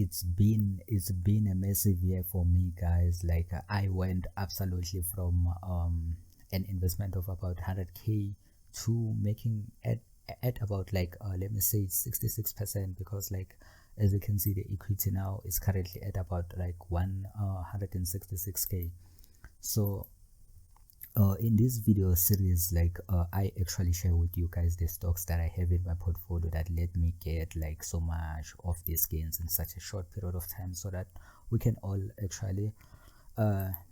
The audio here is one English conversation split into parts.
it's been a massive year for me, guys. Like I went absolutely from an investment of about 100k to making at about like let me say 66%, because like as you can see the equity now is currently at about like 166k. So in this video series, like I actually share with you guys the stocks that I have in my portfolio that let me get like so much of these gains in such a short period of time, so that we can all actually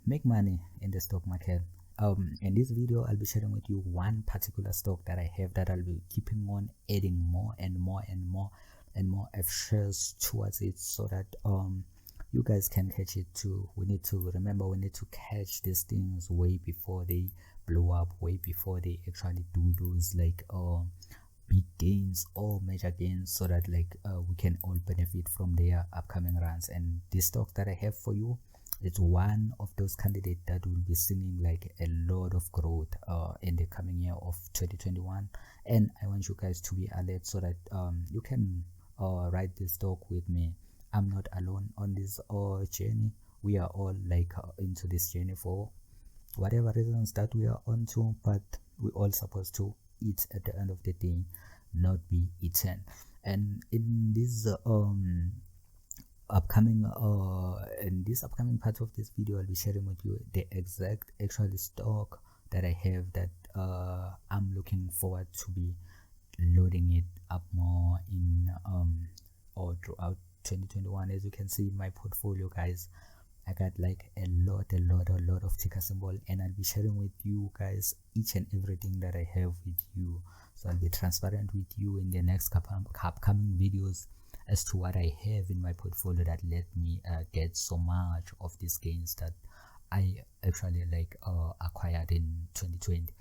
make money in the stock market. In this video I'll be sharing with you one particular stock that I have that I'll be keeping on adding more and more and more and more F shares towards it, so that you guys can catch it too. We need to remember, we need to catch these things way before they blow up, way before they actually do those like big gains or major gains, so that like we can all benefit from their upcoming runs. And this stock that I have for you, it's one of those candidates that will be seeing like a lot of growth in the coming year of 2021. And I want you guys to be alert, so that you can ride this stock with me. I'm not alone on this journey. We are all like into this journey for whatever reasons that we are onto, but we all supposed to eat at the end of the day, not be eaten. And in this upcoming part of this video, I'll be sharing with you the exact actual stock that I have that I'm looking forward to be loading it up more in or throughout 2021. As you can see in my portfolio, guys, I got like a lot of ticker symbol, and I'll be sharing with you guys each and everything that I have with you. So I'll be transparent with you in the next upcoming videos as to what I have in my portfolio that let me get so much of these gains that I actually like acquired in 2020.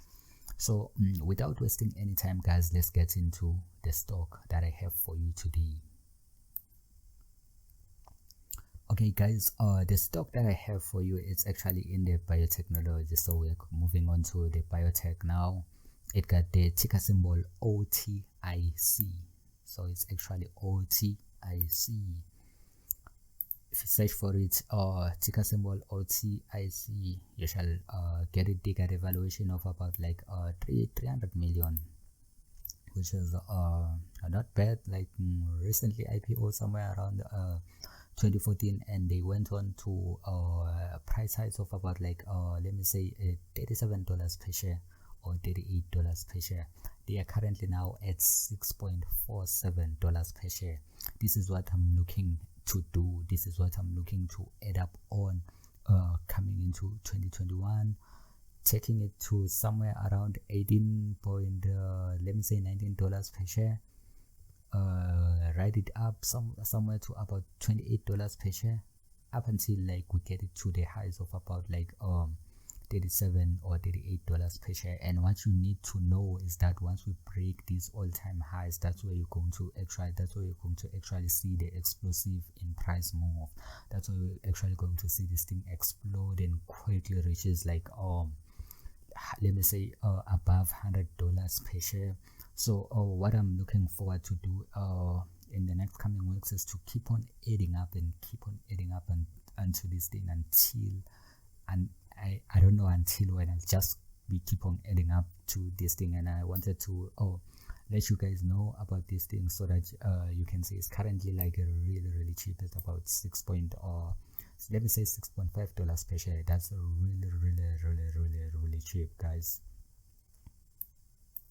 So without wasting any time, guys, let's get into the stock that I have for you today. Okay, guys, the stock that I have for you, it's actually in the biotechnology. So we're moving on to the biotech now. It got the ticker symbol OTIC. So it's actually OTIC. If you search for it, ticker symbol OTIC, you shall get it. They got a valuation of about like 300 million, which is not bad. Like recently IPO somewhere around 2014, and they went on to price heights of about like let me say $37 per share or $38 per share. They are currently now at $6.47 per share. This is what I'm looking to do. This is what I'm looking to add up on coming into 2021, taking it to somewhere around 18 point let me say $19 per share. Ride it up somewhere to about $28 per share, up until like we get it to the highs of about like $37 or $38 per share. And what you need to know is that once we break these all-time highs, that's where you're going to actually see the explosive in price move. That's where we're actually going to see this thing explode and quickly reaches like let me say above $100 per share. So what I'm looking forward to do in the next coming weeks is to keep on adding up and until this thing, until, and I don't know until when. I'll just be keep on adding up to this thing. And I wanted to let you guys know about this thing, so that you can see it's currently like really cheap. It's about let me say $6.5 per share. That's really cheap, guys.